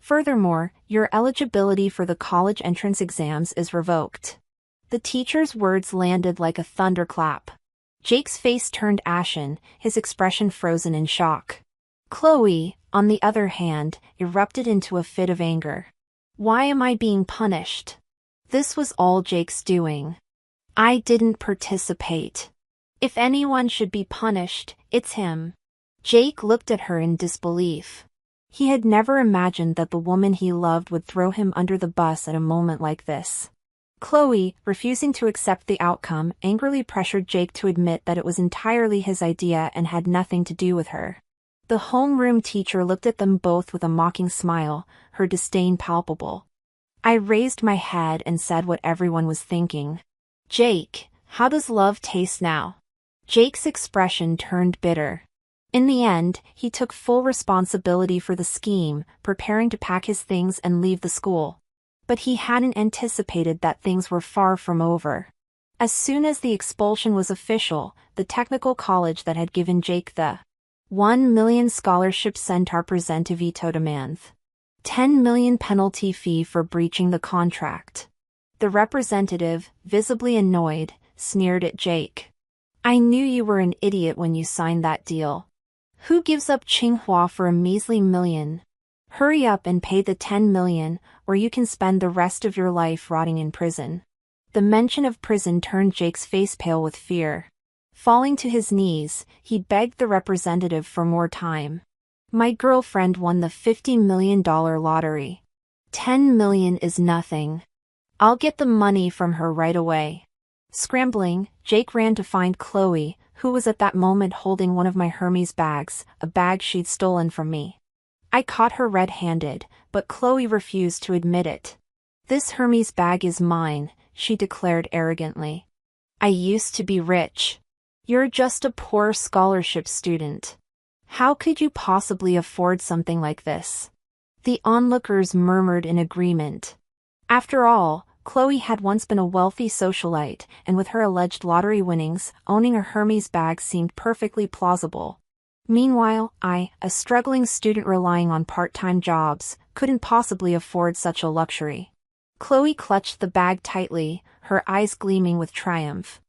Furthermore, your eligibility for the college entrance exams is revoked." The teacher's words landed like a thunderclap. Jake's face turned ashen, his expression frozen in shock. Chloe, on the other hand, erupted into a fit of anger. "Why am I being punished? This was all Jake's doing. I didn't participate. If anyone should be punished, it's him." Jake looked at her in disbelief. He had never imagined that the woman he loved would throw him under the bus at a moment like this. Chloe, refusing to accept the outcome, angrily pressured Jake to admit that it was entirely his idea and had nothing to do with her. The homeroom teacher looked at them both with a mocking smile, her disdain palpable. I raised my head and said what everyone was thinking. "Jake, how does love taste now?" Jake's expression turned bitter. In the end, he took full responsibility for the scheme, preparing to pack his things and leave the school. But he hadn't anticipated that things were far from over. As soon as the expulsion was official, the technical college that had given Jake the 1 million scholarship sent our present a veto demand. 10 million penalty fee for breaching the contract. The representative, visibly annoyed, sneered at Jake. "I knew you were an idiot when you signed that deal. Who gives up Tsinghua for a measly million? Hurry up and pay the 10 million, or you can spend the rest of your life rotting in prison." The mention of prison turned Jake's face pale with fear. Falling to his knees, he begged the representative for more time. My girlfriend won the $50 million lottery. $10 million is nothing. I'll get the money from her right away. Scrambling, Jake ran to find Chloe, who was at that moment holding one of my Hermes bags, a bag she'd stolen from me. I caught her red-handed, but Chloe refused to admit it. This Hermes bag is mine, she declared arrogantly. I used to be rich. You're just a poor scholarship student. How could you possibly afford something like this? The onlookers murmured in agreement. After all, Chloe had once been a wealthy socialite, and with her alleged lottery winnings, owning a Hermes bag seemed perfectly plausible. Meanwhile, I, a struggling student relying on part-time jobs, couldn't possibly afford such a luxury. Chloe clutched the bag tightly, her eyes gleaming with triumph.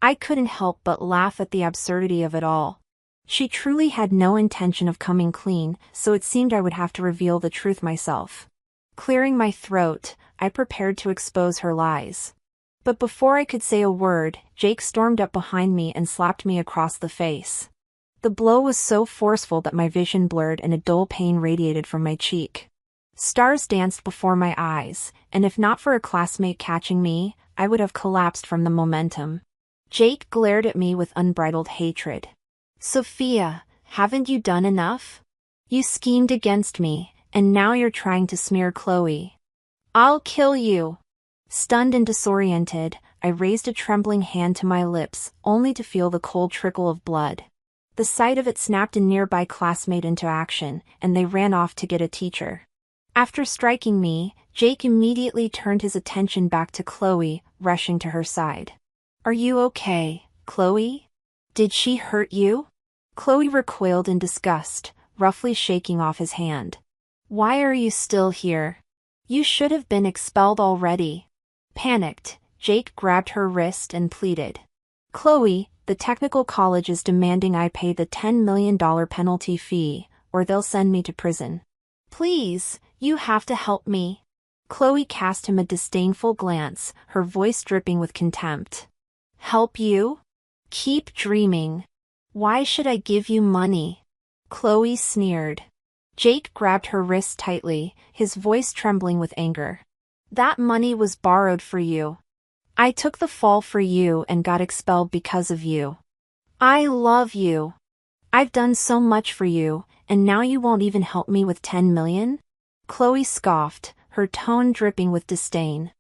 I couldn't help but laugh at the absurdity of it all. She truly had no intention of coming clean, so it seemed I would have to reveal the truth myself. Clearing my throat, I prepared to expose her lies. But before I could say a word, Jake stormed up behind me and slapped me across the face. The blow was so forceful that my vision blurred and a dull pain radiated from my cheek. Stars danced before my eyes, and if not for a classmate catching me, I would have collapsed from the momentum. Jake glared at me with unbridled hatred. Sophia, haven't you done enough? You schemed against me, and now you're trying to smear Chloe. I'll kill you. Stunned and disoriented, I raised a trembling hand to my lips, only to feel the cold trickle of blood. The sight of it snapped a nearby classmate into action, and they ran off to get a teacher. After striking me, Jake immediately turned his attention back to Chloe, rushing to her side. Are you okay, Chloe? Did she hurt you? Chloe recoiled in disgust, roughly shaking off his hand. Why are you still here? You should have been expelled already. Panicked, Jake grabbed her wrist and pleaded. Chloe, the technical college is demanding I pay the $10 million penalty fee, or they'll send me to prison. Please, you have to help me. Chloe cast him a disdainful glance, her voice dripping with contempt. Help you? Keep dreaming. Why should I give you money? Chloe sneered. Jake grabbed her wrist tightly, his voice trembling with anger. That money was borrowed for you. I took the fall for you and got expelled because of you. I love you. I've done so much for you, and now you won't even help me with 10 million? Chloe scoffed, her tone dripping with disdain.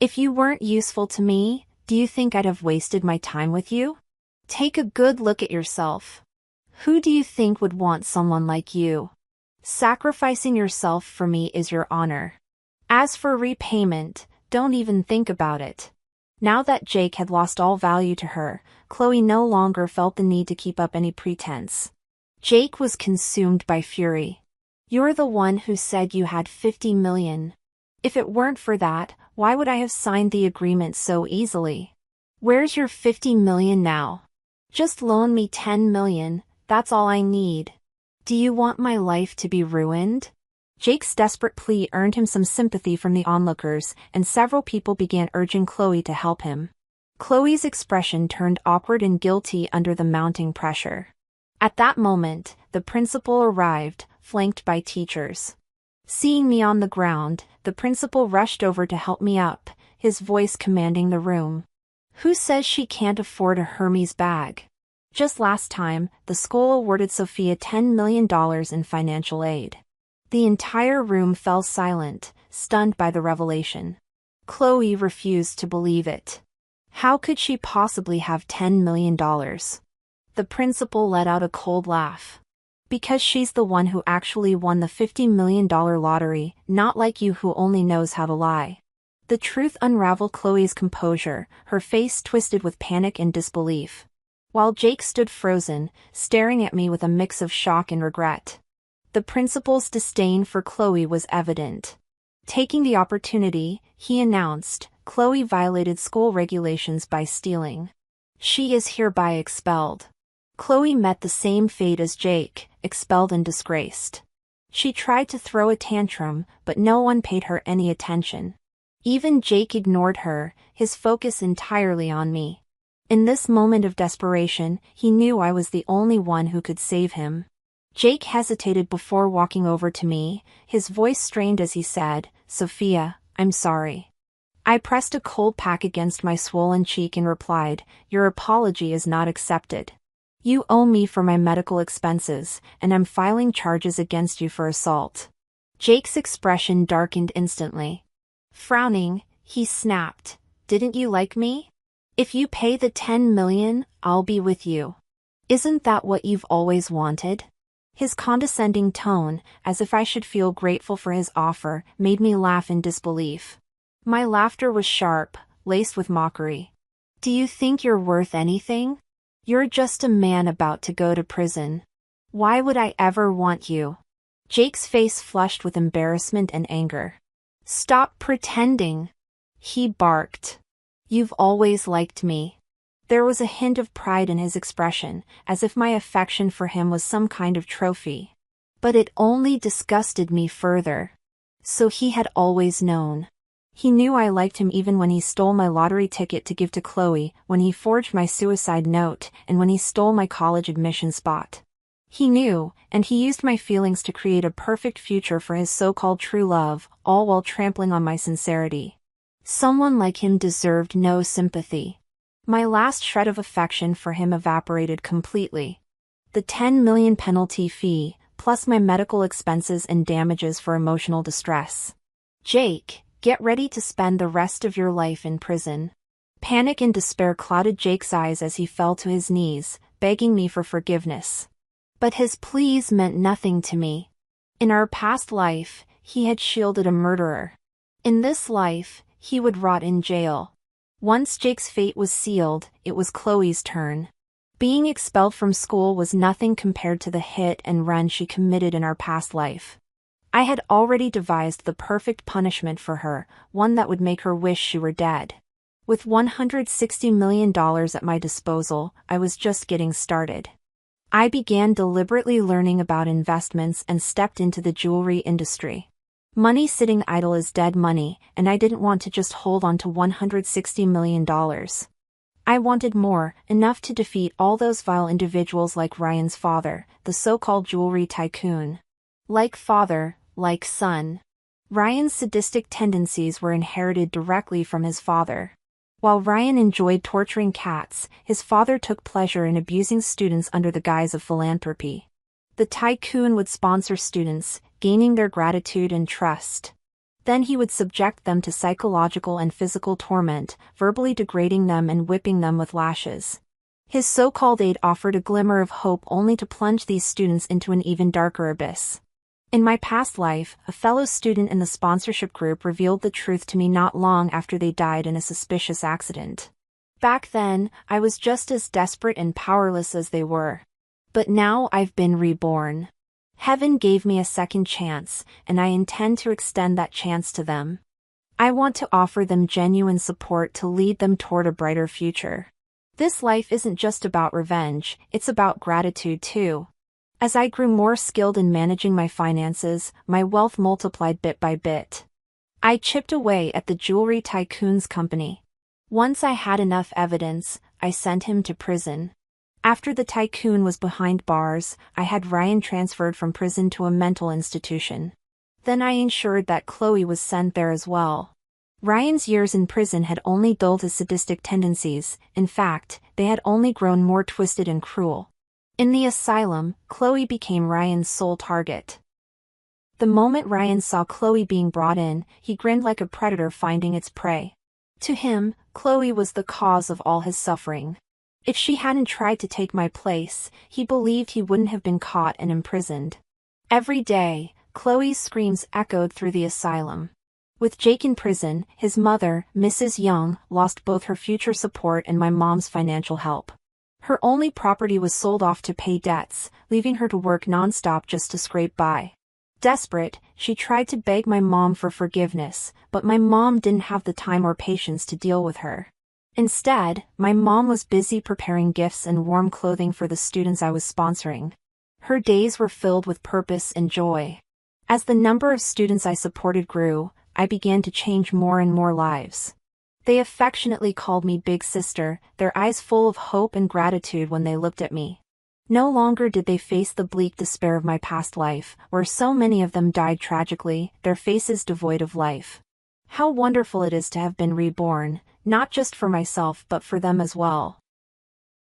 If you weren't useful to me, do you think I'd have wasted my time with you? Take a good look at yourself. Who do you think would want someone like you? Sacrificing yourself for me is your honor. As for repayment, don't even think about it. Now that Jake had lost all value to her, Chloe no longer felt the need to keep up any pretense. Jake was consumed by fury. You're the one who said you had 50 million. If it weren't for that, why would I have signed the agreement so easily? Where's your 50 million now? Just loan me 10 million, that's all I need. Do you want my life to be ruined? Jake's desperate plea earned him some sympathy from the onlookers, and several people began urging Chloe to help him. Chloe's expression turned awkward and guilty under the mounting pressure. At that moment, the principal arrived, flanked by teachers. Seeing me on the ground, the principal rushed over to help me up, his voice commanding the room. Who says she can't afford a Hermes bag? Just last time, the school awarded Sophia $10 million in financial aid. The entire room fell silent, stunned by the revelation. Chloe refused to believe it. How could she possibly have $10 million? The principal let out a cold laugh. Because she's the one who actually won the $50 million lottery, not like you who only knows how to lie. The truth unraveled Chloe's composure, her face twisted with panic and disbelief. While Jake stood frozen, staring at me with a mix of shock and regret. The principal's disdain for Chloe was evident. Taking the opportunity, he announced, Chloe violated school regulations by stealing. She is hereby expelled. Chloe met the same fate as Jake, expelled and disgraced. She tried to throw a tantrum, but no one paid her any attention. Even Jake ignored her, his focus entirely on me. In this moment of desperation, he knew I was the only one who could save him. Jake hesitated before walking over to me, his voice strained as he said, "Sophia, I'm sorry." I pressed a cold pack against my swollen cheek and replied, "Your apology is not accepted. You owe me for my medical expenses, and I'm filing charges against you for assault." Jake's expression darkened instantly. Frowning, he snapped, "Didn't you like me? If you pay the 10 million, I'll be with you. Isn't that what you've always wanted?" His condescending tone, as if I should feel grateful for his offer, made me laugh in disbelief. My laughter was sharp, laced with mockery. "Do you think you're worth anything? You're just a man about to go to prison. Why would I ever want you?" Jake's face flushed with embarrassment and anger. "Stop pretending," he barked. "You've always liked me." There was a hint of pride in his expression, as if my affection for him was some kind of trophy. But it only disgusted me further. So he had always known. He knew I liked him even when he stole my lottery ticket to give to Chloe, when he forged my suicide note, and when he stole my college admission spot. He knew, and he used my feelings to create a perfect future for his so-called true love, all while trampling on my sincerity. Someone like him deserved no sympathy. My last shred of affection for him evaporated completely. The 10 million penalty fee, plus my medical expenses and damages for emotional distress. "Jake, get ready to spend the rest of your life in prison." Panic and despair clouded Jake's eyes as he fell to his knees, begging me for forgiveness. But his pleas meant nothing to me. In our past life, he had shielded a murderer. In this life, he would rot in jail. Once Jake's fate was sealed, it was Chloe's turn. Being expelled from school was nothing compared to the hit and run she committed in our past life. I had already devised the perfect punishment for her, one that would make her wish she were dead. With $160 million at my disposal, I was just getting started. I began deliberately learning about investments and stepped into the jewelry industry. Money sitting idle is dead money, and I didn't want to just hold on to $160 million. I wanted more, enough to defeat all those vile individuals like Ryan's father, the so-called jewelry tycoon. Like father, like son. Ryan's sadistic tendencies were inherited directly from his father. While Ryan enjoyed torturing cats, his father took pleasure in abusing students under the guise of philanthropy. The tycoon would sponsor students, gaining their gratitude and trust. Then he would subject them to psychological and physical torment, verbally degrading them and whipping them with lashes. His so-called aid offered a glimmer of hope only to plunge these students into an even darker abyss. In my past life, a fellow student in the sponsorship group revealed the truth to me not long after they died in a suspicious accident. Back then, I was just as desperate and powerless as they were. But now I've been reborn. Heaven gave me a second chance, and I intend to extend that chance to them. I want to offer them genuine support to lead them toward a brighter future. This life isn't just about revenge, it's about gratitude too. As I grew more skilled in managing my finances, my wealth multiplied bit by bit. I chipped away at the jewelry tycoon's company. Once I had enough evidence, I sent him to prison. After the tycoon was behind bars, I had Ryan transferred from prison to a mental institution. Then I ensured that Chloe was sent there as well. Ryan's years in prison had only dulled his sadistic tendencies, in fact, they had only grown more twisted and cruel. In the asylum, Chloe became Ryan's sole target. The moment Ryan saw Chloe being brought in, he grinned like a predator finding its prey. To him, Chloe was the cause of all his suffering. If she hadn't tried to take my place, he believed he wouldn't have been caught and imprisoned. Every day, Chloe's screams echoed through the asylum. With Jake in prison, his mother, Mrs. Young, lost both her future support and my mom's financial help. Her only property was sold off to pay debts, leaving her to work non-stop just to scrape by. Desperate, she tried to beg my mom for forgiveness, but my mom didn't have the time or patience to deal with her. Instead, my mom was busy preparing gifts and warm clothing for the students I was sponsoring. Her days were filled with purpose and joy. As the number of students I supported grew, I began to change more and more lives. They affectionately called me Big Sister, their eyes full of hope and gratitude when they looked at me. No longer did they face the bleak despair of my past life, where so many of them died tragically, their faces devoid of life. How wonderful it is to have been reborn, not just for myself but for them as well.